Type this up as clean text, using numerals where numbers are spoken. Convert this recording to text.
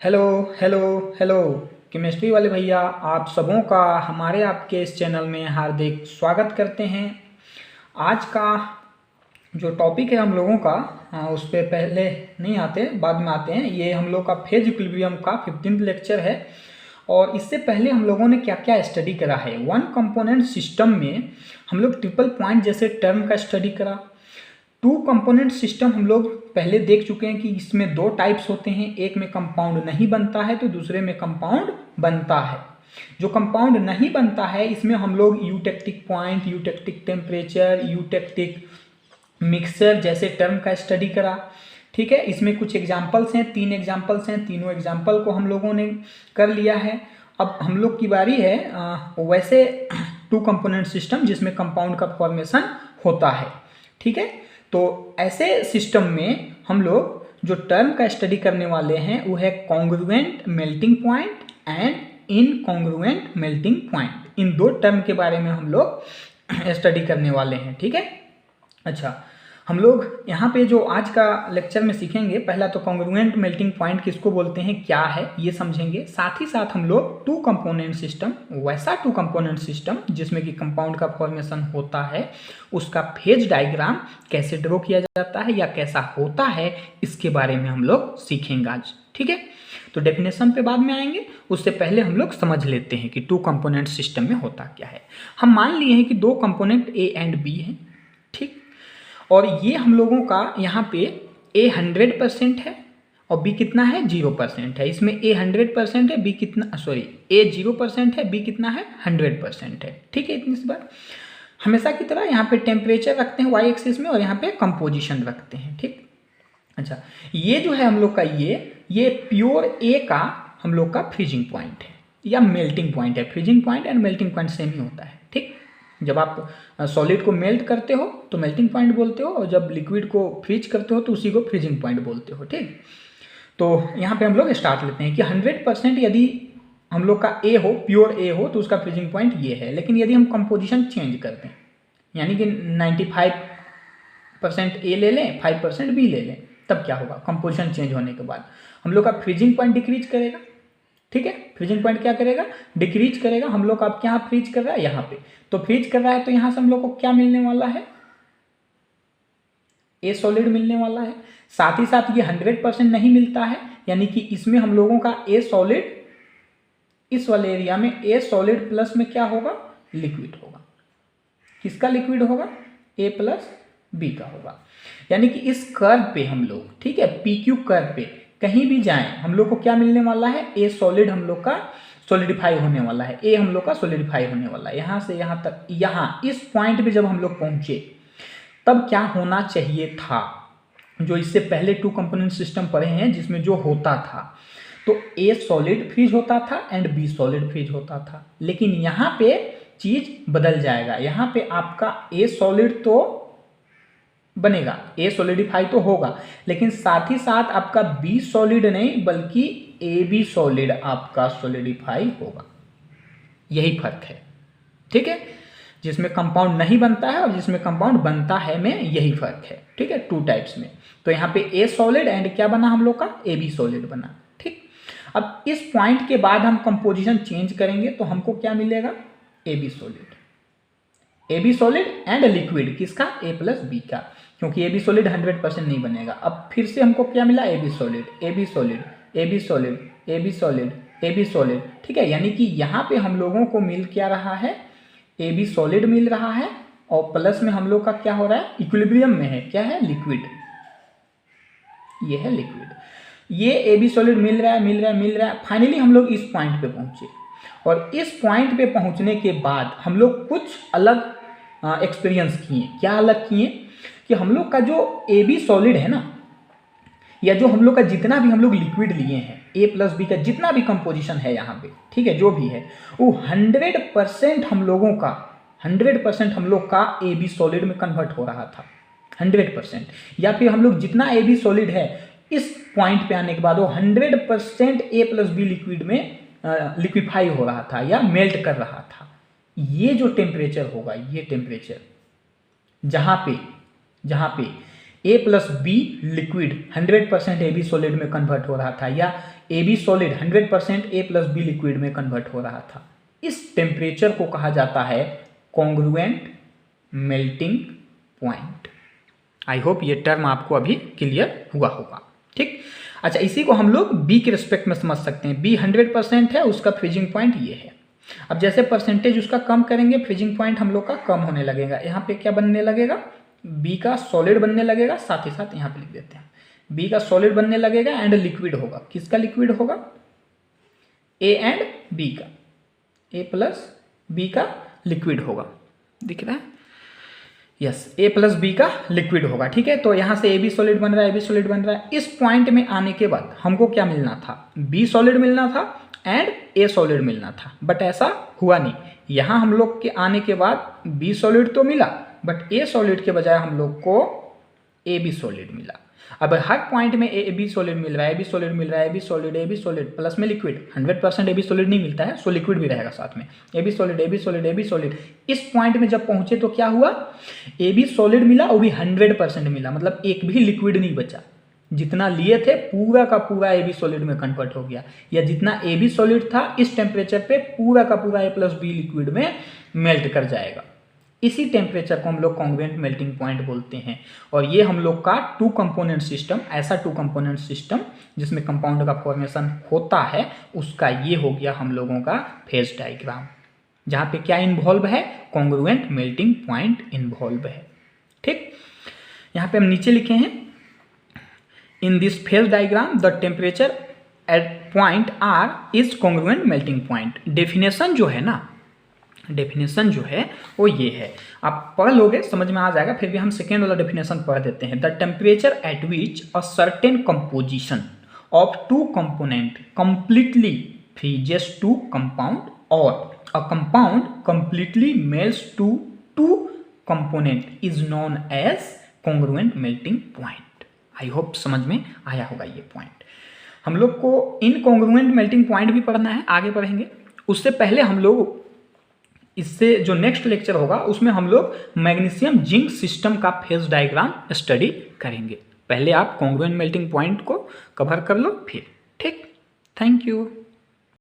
Hello hello hello chemistry वाले भैया, आप सबों का हमारे आपके इस चैनल में हार्दिक स्वागत करते हैं। आज का जो टॉपिक है हम लोगों का, उस पर पहले नहीं आते, बाद में आते हैं। ये हम लोग का फेज इक्विलिब्रियम का 15th लेक्चर है। और इससे पहले हम लोगों ने क्या क्या स्टडी करा है। वन कंपोनेंट सिस्टम में हम लोग ट्रिपल पॉइंट जैसे टर्म का स्टडी करा। टू कंपोनेंट सिस्टम हम लोग पहले देख चुके हैं कि इसमें दो टाइप्स होते हैं, एक में कंपाउंड नहीं बनता है तो दूसरे में कंपाउंड बनता है। जो कंपाउंड नहीं बनता है इसमें हम लोग eutectic point, eutectic temperature, eutectic mixture जैसे टर्म का स्टडी करा। ठीक है, इसमें कुछ एग्जाम्पल्स हैं, 3 एग्जाम्पल्स हैं, तीनों एग्जाम्पल को हम लोगों ने कर लिया है। अब हम लोग की बारी है वैसे टू कंपोनेंट सिस्टम जिसमें कंपाउंड का फॉर्मेशन होता है। ठीक है, तो ऐसे सिस्टम में हम लोग जो टर्म का स्टडी करने वाले हैं वो है congruent melting point and incongruent melting point. इन दो टर्म के बारे में हम लोग स्टडी करने वाले हैं। ठीक है, अच्छा, हम लोग यहाँ पे जो आज का लेक्चर में सीखेंगे, पहला तो कॉन्ग्रुएंट मेल्टिंग पॉइंट किसको बोलते हैं, क्या है, ये समझेंगे। साथ ही साथ हम लोग टू कंपोनेंट सिस्टम, वैसा टू कंपोनेंट सिस्टम जिसमें कि कंपाउंड का फॉर्मेशन होता है, उसका फेज डायग्राम कैसे ड्रॉ किया जाता है या कैसा होता है, इसके बारे में हम लोग सीखेंगे आज। ठीक है, तो डेफिनेशन पे बाद में आएंगे, उससे पहले हम लोग समझ लेते हैं कि टू कंपोनेंट सिस्टम में होता क्या है। हम मान लिए हैं कि दो कंपोनेंट ए एंड बी हैं। ठीक, और ये हम लोगों का यहाँ पे ए 100% है और बी कितना है, 0% है। इसमें ए 100% है, बी कितना, सॉरी, ए 0% है, बी कितना है, 100% है। ठीक है, इतनी सी बात। हमेशा की तरह यहाँ पे टेम्परेचर रखते हैं वाई एक्सिस में और यहाँ पे कंपोजिशन रखते हैं। ठीक, अच्छा, ये जो है हम लोग का ये प्योर ए का हम लोग का फ्रीजिंग पॉइंट है या मेल्टिंग पॉइंट है। Freezing point and melting point same ही होता है। ठीक, जब आप सॉलिड को मेल्ट करते हो तो मेल्टिंग पॉइंट बोलते हो, और जब लिक्विड को फ्रीज करते हो तो उसी को फ्रीजिंग पॉइंट बोलते हो। ठीक, तो यहाँ पे हम लोग स्टार्ट लेते हैं कि 100% यदि हम लोग का ए हो, प्योर ए हो, तो उसका फ्रीजिंग पॉइंट ये है। लेकिन यदि हम कंपोजिशन चेंज करते हैं, यानी कि 95% ए ले लें, 5% बी ले लें, तब क्या होगा, कंपोजिशन चेंज होने के बाद हम लोग का फ्रीजिंग पॉइंट डिक्रीज करेगा। ठीक है, फ्रीजिंग पॉइंट क्या करेगा, डिक्रीज करेगा। हम लोग अब क्या फ्रीज कर रहा है, यहाँ पे तो फ्रीज कर रहा है, तो यहाँ से हम लोग को क्या मिलने वाला है, ए सॉलिड मिलने वाला है। साथ ही साथ ये 100% नहीं मिलता है, यानी कि इसमें हम लोगों का ए सॉलिड, इस वाले एरिया में ए सॉलिड प्लस में क्या होगा, लिक्विड होगा। किसका लिक्विड होगा, ए प्लस बी का होगा। यानी कि इस कर्व पे हम लोग, ठीक है, पी क्यू कर्व पे कहीं भी जाएं, हम लोग को क्या मिलने वाला है, ए सॉलिड हम लोग का सॉलिडिफाई होने वाला है। ए हम लोग का सॉलिडिफाई होने वाला है। यहाँ से यहाँ तक, यहाँ इस पॉइंट पे जब हम लोग पहुंचे तब क्या होना चाहिए था, जो इससे पहले टू कंपोनेंट सिस्टम पढ़े हैं जिसमें जो होता था, तो ए सॉलिड फ्रीज होता था एंड बी सॉलिड फ्रीज होता था। लेकिन यहाँ पे चीज बदल जाएगा। यहाँ पे आपका ए सॉलिड तो बनेगा, ए सॉलिडिफाई तो होगा, लेकिन साथ ही साथ आपका बी सॉलिड नहीं बल्कि ए बी सॉलिड आपका सॉलिडिफाई होगा। यही फर्क है। ठीक है, जिसमें कंपाउंड नहीं बनता है और जिसमें कंपाउंड बनता है में यही फर्क है। ठीक है, टू टाइप्स में। तो यहाँ पे ए सॉलिड एंड क्या बना हम लोग का, ए बी सॉलिड बना। ठीक, अब इस पॉइंट के बाद हम कंपोजिशन चेंज करेंगे तो हमको क्या मिलेगा, A B solid, A B solid and liquid किसका, ए प्लस बी का, क्योंकि ए बी सॉलिड 100% नहीं बनेगा। अब फिर से हमको क्या मिला, A B solid, A B solid, A B solid, A B solid, A B solid. ठीक है, यानी कि यहाँ पे हम लोगों को मिल क्या रहा है, ए बी सॉलिड मिल रहा है और प्लस में हम लोग का क्या हो रहा है, इक्विलिब्रियम में है, क्या है, लिक्विड। ये है लिक्विड। ये ए बी सॉलिड मिल रहा है, मिल रहा है, मिल रहा है। फाइनली हम लोग इस पॉइंट पे पहुंचे और इस पॉइंट पे पहुंचने के बाद हम लोग कुछ अलग एक्सपीरियंस किए। क्या अलग किए कि हम लोग का जो ए बी सॉलिड है ना, या जो हम लोग का जितना भी हम लोग लिक्विड लिए हैं, ए प्लस बी का जितना भी कंपोजिशन है यहाँ पे, ठीक है, जो भी है वो 100% हम लोगों का, 100% हम लोग का ए बी सॉलिड में कन्वर्ट हो रहा था। 100%, या फिर हम लोग जितना ए बी सॉलिड है इस पॉइंट पे आने के बाद वो 100% ए प्लस बी लिक्विड में लिक्विफाई हो रहा था या मेल्ट कर रहा था। ये जो टेम्परेचर होगा, ये टेम्परेचर जहाँ पे A plus B liquid 100% A B solid में कन्वर्ट हो रहा था, या A B solid 100% A plus B liquid में कन्वर्ट हो रहा था। इस टेम्परेचर को कहा जाता है congruent melting point. I hope ये टर्म आपको अभी क्लियर हुआ होगा। ठीक, अच्छा, इसी को हम लोग बी के रिस्पेक्ट में समझ सकते हैं। बी 100% है, उसका फ्रीजिंग पॉइंट ये है। अब जैसे परसेंटेज उसका कम करेंगे, फ्रीजिंग पॉइंट हम लोग का कम होने लगेगा। यहाँ पे क्या बनने लगेगा, बी का सॉलिड बनने लगेगा, साथ ही साथ यहाँ पे लिख देते हैं बी का सॉलिड बनने लगेगा एंड लिक्विड होगा। किसका लिक्विड होगा, ए एंड बी का, ए प्लस बी का लिक्विड होगा। दिख रहा है, यस, ए प्लस बी का लिक्विड होगा। ठीक है, तो यहाँ से ए बी सॉलिड बन रहा है, ए बी सॉलिड बन रहा है। इस पॉइंट में आने के बाद हमको क्या मिलना था, बी सॉलिड मिलना था एंड ए सॉलिड मिलना था, बट ऐसा हुआ नहीं। यहाँ हम लोग के आने के बाद बी सॉलिड तो मिला, बट ए सॉलिड के बजाय हम लोग को ए बी सॉलिड मिला। अब हर पॉइंट में ए बी सॉलिड मिल रहा है, ए बी सॉलिड मिल रहा है, ए बी सॉलिड प्लस में लिक्विड। 100% ए बी सॉलिड नहीं मिलता है, सो लिक्विड भी रहेगा साथ में। A B solid, A B solid, A B solid. इस पॉइंट में जब पहुंचे तो क्या हुआ, ए बी सॉलिड मिला, वो भी 100% मिला, मतलब एक भी लिक्विड नहीं बचा। जितना लिए थे पूरा का पूरा ए बी सॉलिड में कन्वर्ट हो गया, या जितना ए बी सॉलिड था इस टेम्परेचर पे पूरा का पूरा ए प्लस बी लिक्विड में मेल्ट कर जाएगा। इसी टेम्परेचर को हम लोग कॉन्ग्रुएंट मेल्टिंग पॉइंट बोलते हैं। और ये हम लोग का टू कंपोनेंट सिस्टम, ऐसा टू कंपोनेंट सिस्टम जिसमें कंपाउंड का फॉर्मेशन होता है, उसका ये हो गया हम लोगों का फेज डायग्राम, जहाँ पे क्या इन्वॉल्व है, कॉन्ग्रुएंट मेल्टिंग पॉइंट इन्वॉल्व है। ठीक, यहाँ पे हम नीचे लिखे हैं, in this phase diagram the temperature at point R is congruent melting point. Definition जो है ना, डेफिनेशन जो है वो ये है, आप पढ़ लोगे समझ में आ जाएगा, फिर भी हम सेकेंड वाला डेफिनेशन पढ़ देते हैं। The temperature at which a certain composition of two component completely freezes to compound और a compound completely melts to two component is known as congruent melting point. I hope समझ में आया होगा ये पॉइंट। हम लोग को इनकॉन्ग्रुएंट मेल्टिंग पॉइंट भी पढ़ना है, आगे पढ़ेंगे। उससे पहले हम लोग इससे जो नेक्स्ट लेक्चर होगा उसमें हम लोग मैग्नीशियम जिंक सिस्टम का फेज डायग्राम स्टडी करेंगे। पहले आप कॉन्ग्रुएंट मेल्टिंग पॉइंट को कवर कर लो फिर। ठीक, थैंक यू।